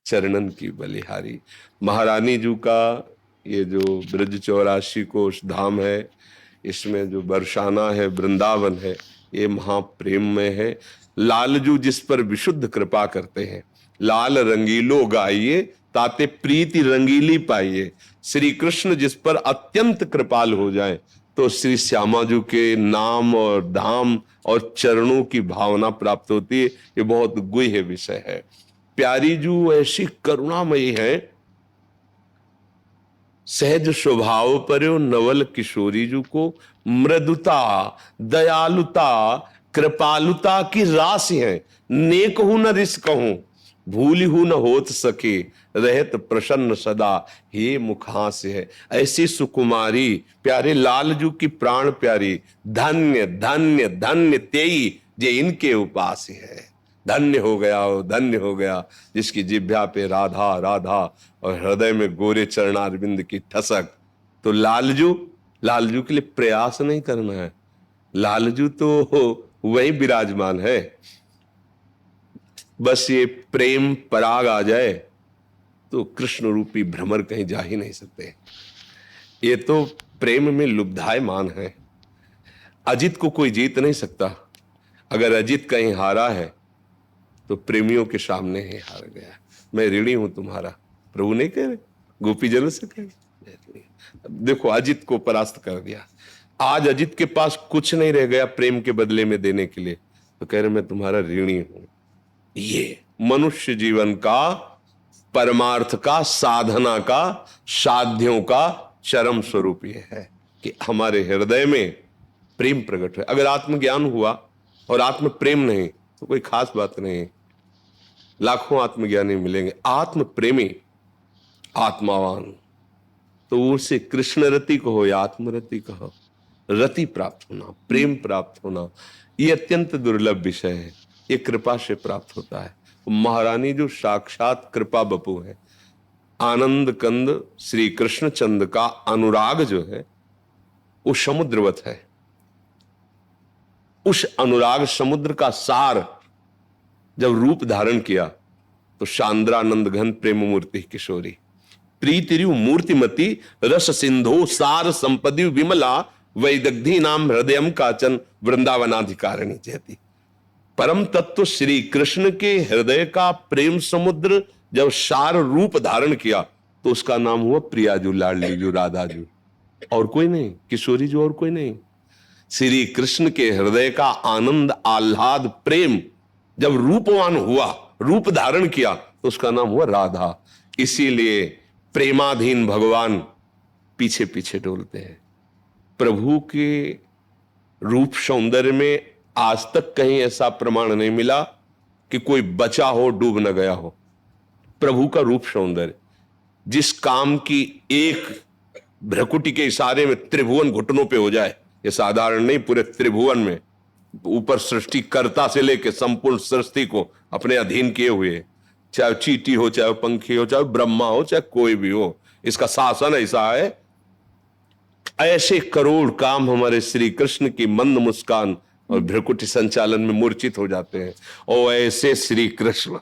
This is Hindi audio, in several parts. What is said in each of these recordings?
चरणन की बलिहारी। महारानी जी का ये जो ब्रज 84 कोष धाम है, इसमें जो बरसाना है, वृंदावन है, ये महाप्रेम में है। लालजू जिस पर विशुद्ध कृपा करते हैं, लाल रंगीलो गाइए ताते प्रीति रंगीली पाइए। श्री कृष्ण जिस पर अत्यंत कृपाल हो जाए तो श्री श्यामा जी के नाम और धाम और चरणों की भावना प्राप्त होती है। ये बहुत गुह्य विषय है। प्यारी जू ऐसी करुणामयी है, सहज स्वभाव पर्यो नवल किशोरी जू को मृदुता, दयालुता, कृपालुता की राशि है। नेक हूं न रिस कहूं, भूल हूं न होत सके, रहत प्रसन्न सदा हे मुखास है। ऐसी सुकुमारी प्यारे लालजू की प्राण प्यारी, धन्य धन्य धन्य तेई जे इनके उपास है। धन्य हो गया, हो धन्य हो गया जिसकी जिह्वा पे राधा राधा और हृदय में गोरे चरणारविंद की ठसक। तो लालजू, लालजू के लिए प्रयास नहीं करना है, लालजू तो वही विराजमान है। बस ये प्रेम पराग आ जाए तो कृष्ण रूपी भ्रमर कहीं जा ही नहीं सकते। ये तो प्रेम में लुब्धायमान है। अजित को कोई जीत नहीं सकता। अगर अजित कहीं हारा है तो प्रेमियों के सामने ही हार गया। मैं ऋणी हूं तुम्हारा, प्रभु नहीं कह रहे, गोपीजनों से कह रहे। देखो अजित को परास्त कर दिया। आज अजित के पास कुछ नहीं रह गया प्रेम के बदले में देने के लिए, तो कह रहे मैं तुम्हारा ऋणी हूं। ये मनुष्य जीवन का, परमार्थ का, साधना का, साध्यों का चरम स्वरूप ये है कि हमारे हृदय में प्रेम प्रकट है। अगर आत्मज्ञान हुआ और आत्म प्रेम नहीं तो कोई खास बात नहीं। लाखों आत्मज्ञानी मिलेंगे, आत्म प्रेमी, आत्मावान, तो उसे कृष्ण रति कहो या आत्मरति कहो, रति प्राप्त होना, प्रेम प्राप्त होना, ये अत्यंत दुर्लभ विषय है। ये कृपा से प्राप्त होता है। महारानी जो साक्षात कृपा बपू है, आनंद कंद श्री कृष्ण चंद का अनुराग जो है वो समुद्रवत है। उस अनुराग समुद्र का सार जब रूप धारण किया तो शांद्रानंद घन प्रेम मूर्ति किशोरी, प्रीतिरु मूर्तिमती रस सिंधो सार संपदि विमला, वैदग्धी नाम हृदयम काचन वृंदावनाधिकारिणी जयती। परम तत्व श्री कृष्ण के हृदय का प्रेम समुद्र जब सार रूप धारण किया तो उसका नाम हुआ प्रियाजू, लाडलीजू, राधाजू, और कोई नहीं, किशोरी जो और कोई नहीं। श्री कृष्ण के हृदय का आनंद, आह्लाद, प्रेम जब रूपवान हुआ, रूप धारण किया तो उसका नाम हुआ राधा। इसीलिए प्रेमाधीन भगवान पीछे पीछे डोलते हैं। प्रभु के रूप सौंदर्य में आज तक कहीं ऐसा प्रमाण नहीं मिला कि कोई बचा हो, डूब न गया हो। प्रभु का रूप सौंदर्य, जिस काम की एक भ्रकुटी के इशारे में त्रिभुवन घुटनों पे हो जाए, ये साधारण नहीं, पूरे त्रिभुवन में ऊपर सृष्टिकर्ता से लेकर संपूर्ण सृष्टि को अपने अधीन किए हुए, चाहे चींटी हो, चाहे पंखी हो, चाहे ब्रह्मा हो, चाहे कोई भी हो, इसका शासन ऐसा है। ऐसे करोड़ काम हमारे श्री कृष्ण की मंद मुस्कान और भ्रकुटी संचालन में मूर्छित हो जाते हैं। ओ ऐसे श्री कृष्ण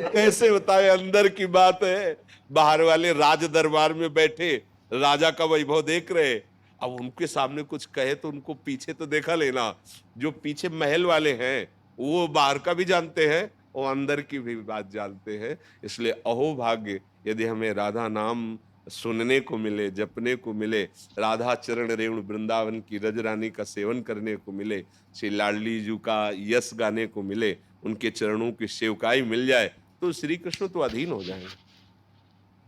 कैसे बताए, अंदर की बात है। बाहर वाले राज दरबार में बैठे राजा का वैभव देख रहे, अब उनके सामने कुछ कहे तो उनको पीछे तो देखा लेना। जो पीछे महल वाले हैं वो बाहर का भी जानते हैं और अंदर की भी बात जानते हैं। इसलिए अहो भाग्य यदि हमें राधा नाम सुनने को मिले, जपने को मिले, राधा चरण रेणु वृंदावन की रजरानी का सेवन करने को मिले, श्री लाडली जी का यश गाने को मिले, उनके चरणों की सेवकाई मिल जाए तो श्री कृष्ण तो अधीन हो जाएंगे।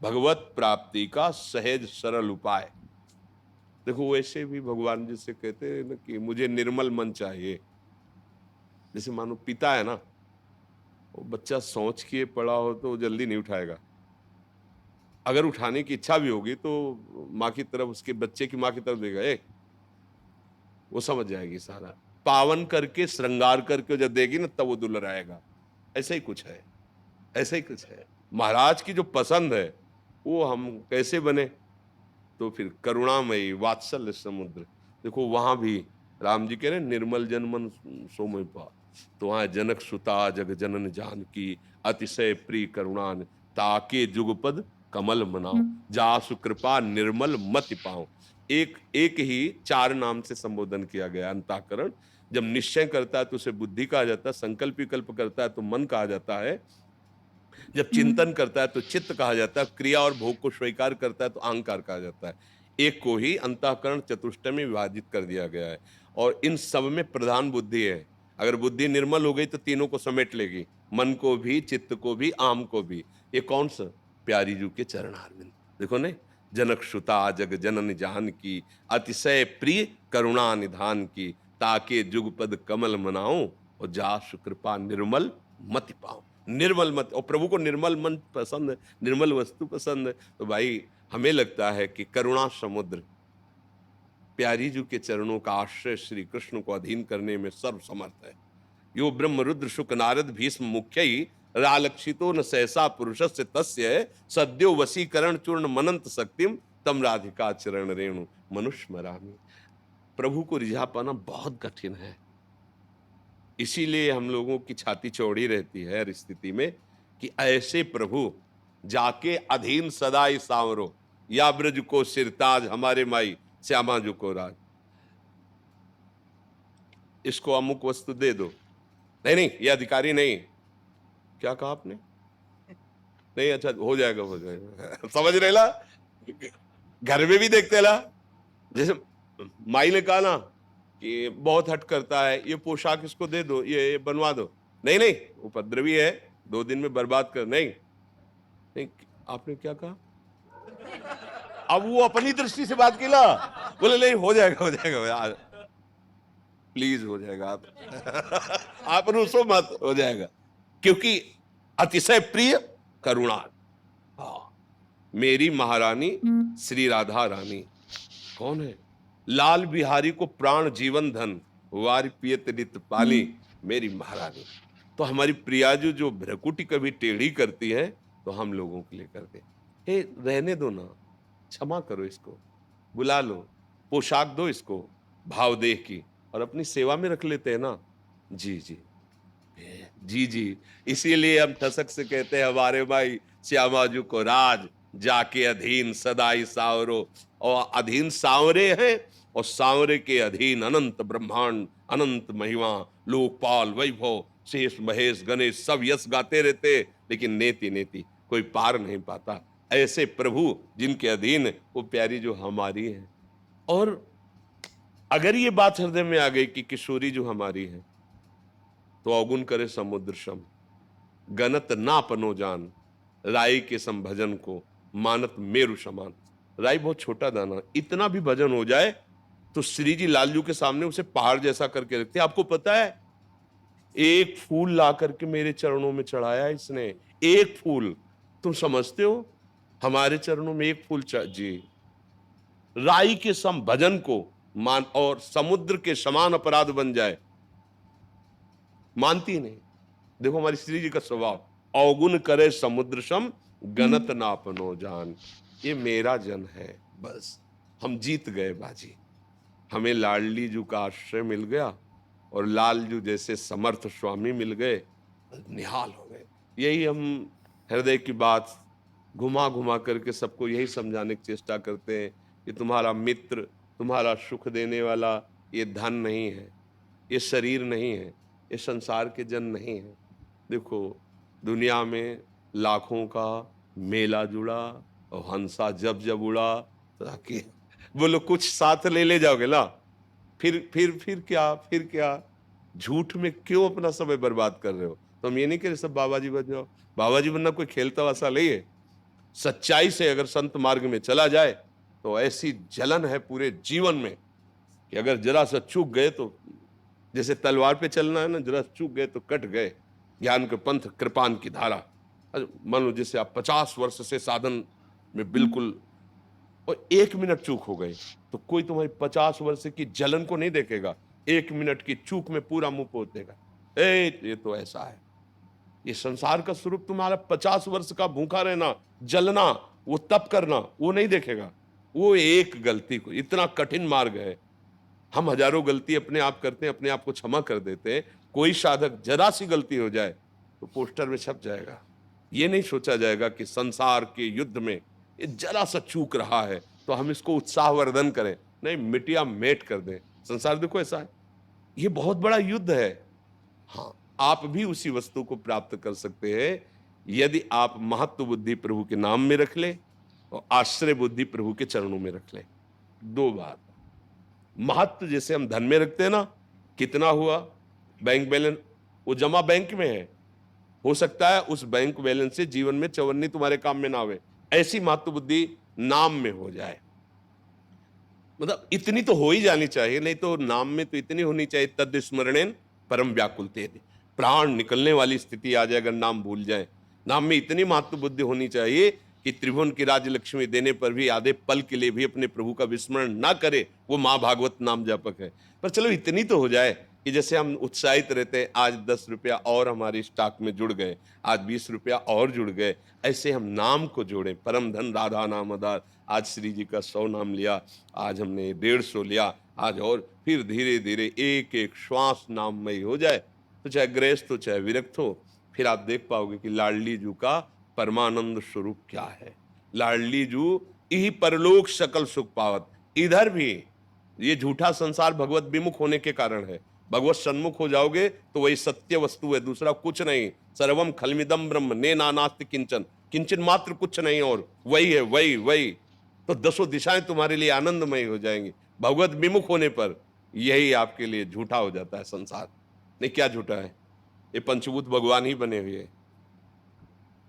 भगवत प्राप्ति का सहज सरल उपाय। देखो वैसे भी भगवान जी से कहते हैं ना कि मुझे निर्मल मन चाहिए। जैसे मानो पिता है ना, वो बच्चा सोच के पड़ा हो तो जल्दी नहीं उठाएगा, अगर उठाने की इच्छा भी होगी तो माँ की तरफ, उसके बच्चे की माँ की तरफ देगा, वो समझ जाएगी सारा, पावन करके श्रृंगार करके जब देगी ना तब वो दुलराएगा। ऐसा ही कुछ है, ऐसा ही कुछ है। महाराज की जो पसंद है वो हम कैसे बने, तो फिर करुणामयी वात्सल्य समुद्र। देखो वहां भी राम जी कह रहे निर्मल जन मन सो मोहि पाव। तो वहां जनक सुता जग जनन जानकी अतिशय प्रिय करुणान ताके जुगपद कमल मनाओ जासु कृपा निर्मल मति पाओ। एक एक ही चार नाम से संबोधन किया गया। अंतःकरण जब निश्चय करता है तो उसे बुद्धि कहा जाता है, संकल्प विकल्प करता है तो मन कहा जाता है, जब चिंतन करता है तो चित्त कहा जाता है, क्रिया और भोग को स्वीकार करता है तो अहंकार कहा जाता है। एक को ही अंतःकरण चतुष्टय में विभाजित कर दिया गया है और इन सब में प्रधान बुद्धि है। अगर बुद्धि निर्मल हो गई तो तीनों को समेट लेगी, मन को भी, चित्त को भी, आम को भी। ये कौन सा? प्यारी जू के चरणारविंद। देखो ने, जनक सुता जग जनन जान की अतिशय प्रिय करुणा निधान की ताके जुगपद कमल मनाऊं और जासु कृपा निर्मल मति पाऊं। निर्मल मत, और प्रभु को निर्मल मन पसंद है, निर्मल वस्तु पसंद है। तो भाई हमें लगता है कि करुणा समुद्र प्यारी जी के चरणों का आश्रय श्री कृष्ण को अधीन करने में सर्वसमर्थ है। यो ब्रह्म रुद्र शुक नारद भीष्म मुख्यई रालक्षितो न सहसा पुरुषस्य तस्य सद्यो वशीकरण चूर्ण मनंत शक्तिम तम राधिका चरण रेणु मनुष्य मरामी। प्रभु को रिझा पाना बहुत कठिन है, इसीलिए हम लोगों की छाती चौड़ी रहती है हर स्थिति में कि ऐसे प्रभु जाके अधीन सदाई सांवरो या ब्रज को सिरताज हमारे माई श्यामा जू को राज। इसको अमुक वस्तु दे दो, नहीं नहीं ये अधिकारी नहीं। क्या कहा आपने? नहीं, अच्छा हो जाएगा हो जाएगा समझ रहे ला? घर में भी देखते ला, जैसे माई ने कहा ना कि बहुत हट करता है, ये पोशाक इसको दे दो, ये बनवा दो। नहीं नहीं उपद्रवी है, 2 दिन में बर्बाद कर। नहीं नहीं, आपने क्या कहा? अब वो अपनी दृष्टि से बात की ला, बोले नहीं हो जाएगा हो जाएगा, प्लीज हो जाएगा आप आप रूसो मत, हो जाएगा। क्योंकि अतिशय प्रिय करुणा। हाँ, मेरी महारानी श्री राधा रानी कौन है? लाल बिहारी को प्राण जीवन धन वारी पियत नित पाली मेरी महारानी। तो हमारी प्रियाजू जो भ्रकुटी कभी टेढ़ी करती है तो हम लोगों के लिए करते, हे रहने दो ना, क्षमा करो इसको, बुला लो, पोशाक दो इसको भाव देह की, और अपनी सेवा में रख लेते हैं ना। जी जी जी जी, इसीलिए हम ठसक से कहते हैं हमारे भाई श्यामाजू को राज जाके अधीन सदाई सावरो। और अधीन सांवरे हैं और सांवरे के अधीन अनंत ब्रह्मांड, अनंत महिमा, लोकपाल, वैभव, शेष महेश गणेश सब यश गाते रहते, लेकिन नेति नेति कोई पार नहीं पाता। ऐसे प्रभु जिनके अधीन वो प्यारी जो हमारी है। और अगर ये बात हृदय में आ गई कि किशोरी जो हमारी है, तो अवगुण करे समुद्र सम गणत ना पनो जान राई के संभजन को मानत मेरु समान। राई बहुत छोटा दाना, इतना भी भजन हो जाए तो श्री जी लालजू के सामने उसे पहाड़ जैसा करके रखते। आपको पता है, एक फूल ला करके मेरे चरणों में चढ़ाया इसने, एक फूल। तुम समझते हो हमारे चरणों में एक फूल जी। राई के सम भजन को मान, और समुद्र के समान अपराध बन जाए, मानती नहीं। देखो हमारी श्री जी का स्वभाव, अवगुण करे समुद्र सम गणत नापनो जान। ये मेरा जन है, बस हम जीत गए बाजी। हमें लाडली जू का आश्रय मिल गया और लालजू जैसे समर्थ स्वामी मिल गए, निहाल हो गए। यही हम हृदय की बात घुमा घुमा करके सबको यही समझाने की चेष्टा करते हैं कि तुम्हारा मित्र, तुम्हारा सुख देने वाला ये धन नहीं है, ये शरीर नहीं है, ये संसार के जन नहीं है। देखो दुनिया में लाखों का मेला जुड़ा और हंसा जब जब उड़ा, ताकि बोलो कुछ साथ ले जाओगे ना, फिर क्या झूठ में क्यों अपना समय बर्बाद कर रहे हो? तो हम ये नहीं कह रहे सब बाबा जी बन जाओ, बाबा जी बनना कोई खेलता वैसा नहीं है। सच्चाई से अगर संत मार्ग में चला जाए तो ऐसी जलन है पूरे जीवन में कि अगर जरा सा चूक गए तो, जैसे तलवार पे चलना है ना, जरा चूक गए तो कट गए। ज्ञान के पंथ कृपान की धारा, मान लो जैसे आप 50 वर्ष से साधन में बिल्कुल, और 1 मिनट चूक हो गए तो कोई तुम्हारी 50 वर्ष की जलन को नहीं देखेगा, 1 मिनट की चूक में पूरा मुंह पोत देगा। ये तो ऐसा है, ये संसार का स्वरूप तुम्हारा 50 वर्ष का भूखा रहना, जलना, वो तप करना, वो नहीं देखेगा। वो एक गलती को, इतना कठिन मार्ग है हम हजारों गलती अपने आप करते हैं, अपने आप को क्षमा कर देते हैं। कोई साधक जरा सी गलती हो जाए तो पोस्टर में छप जाएगा। ये नहीं सोचा जाएगा कि संसार के युद्ध में ये जरा सा चूक रहा है तो हम इसको उत्साहवर्धन करें, नहीं, मिटिया मेट कर दें। संसार देखो ऐसा है, ये बहुत बड़ा युद्ध है। हाँ, आप भी उसी वस्तु को प्राप्त कर सकते हैं यदि आप महत्व बुद्धि प्रभु के नाम में रख ले और आश्रय बुद्धि प्रभु के चरणों में रख ले। दो बात, महत्व जैसे हम धन में रखते हैं ना, कितना हुआ बैंक बैलेंस, वो जमा बैंक में है, हो सकता है उस बैंक बैलेंस से जीवन में चवन्नी तुम्हारे काम में ना आवे, ऐसी महत्व बुद्धि नाम में हो जाए। मतलब इतनी तो हो ही जानी चाहिए, नहीं तो नाम में तो इतनी होनी चाहिए, तद स्मरणेन परम व्याकुलते, प्राण निकलने वाली स्थिति आ जाए अगर नाम भूल जाए। नाम में इतनी महत्व बुद्धि होनी चाहिए कि त्रिभुवन की राज्य लक्ष्मी देने पर भी आधे पल के लिए भी अपने प्रभु का विस्मरण ना करे, वो माँ भागवत नाम जापक है। पर चलो इतनी तो हो जाए कि जैसे हम उत्साहित रहते हैं, आज 10 रुपया और हमारे स्टॉक में जुड़ गए, आज 20 रुपया और जुड़ गए, ऐसे हम नाम को जोड़ें। परम धन राधा नाम आधार, आज श्री जी का 100 नाम लिया, आज हमने 150 लिया, आज और फिर धीरे धीरे एक एक श्वास नाममय हो जाए, तो चाहे गृहस्थ हो चाहे विरक्त हो, फिर आप देख पाओगे कि लाडली जू का परमानंद स्वरूप क्या है। लाडली जू यही परलोक सकल सुख पावत। इधर भी ये झूठा संसार भगवत विमुख होने के कारण है। भगवत सन्मुख हो जाओगे तो वही सत्य वस्तु है, दूसरा कुछ नहीं। सर्वम खलमिदम ब्रह्म ने नानास्ति किंचन, किंचन मात्र कुछ नहीं और वही है, वही वही। तो दसों दिशाएं तुम्हारे लिए आनंदमय हो जाएंगी। भगवत विमुख होने पर यही आपके लिए झूठा हो जाता है संसार। नहीं, क्या झूठा है? ये पंचभूत भगवान ही बने हुए हैं,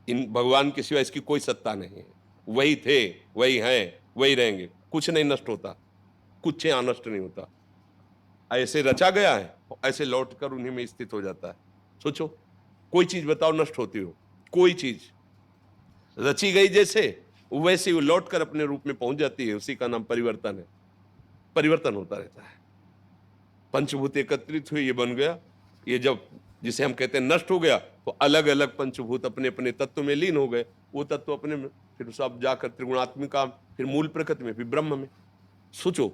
इन भगवान के सिवा इसकी कोई सत्ता नहीं है। वही थे, वही हैं, वही रहेंगे, कुछ नहीं नष्ट होता, कुछ यहाँ नष्ट नहीं होता। ऐसे रचा गया है, ऐसे लौट कर उन्हीं में स्थित हो जाता है। सोचो, कोई चीज बताओ नष्ट होती हो? कोई चीज रची गई जैसे वैसे वो लौट कर अपने रूप में पहुंच जाती है। उसी का नाम परिवर्तन है। परिवर्तन होता रहता है। पंचभूत एकत्रित हुए, ये बन गया। ये जब जिसे हम कहते हैं नष्ट हो गया, तो अलग अलग पंचभूत अपने अपने तत्व में लीन हो गए। वो तत्व अपने में, फिर सब जाकर त्रिगुणात्मिका, फिर मूल प्रकृति में, फिर ब्रह्म में। सोचो,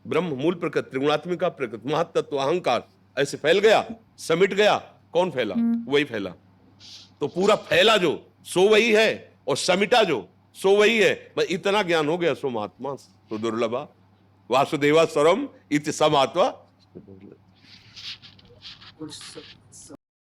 ब्रह्म, मूल प्रकृति, त्रिगुणात्मिका प्रकृति, महत्त्व, अहंकार, ऐसे फैल गया, समिट गया। कौन फैला? वही फैला। तो पूरा फैला जो सो वही है, और समिटा जो सो वही है। बस इतना ज्ञान हो गया, सो महात्मा तो दुर्लभा, वासुदेवा स्वरम इति समात्मा।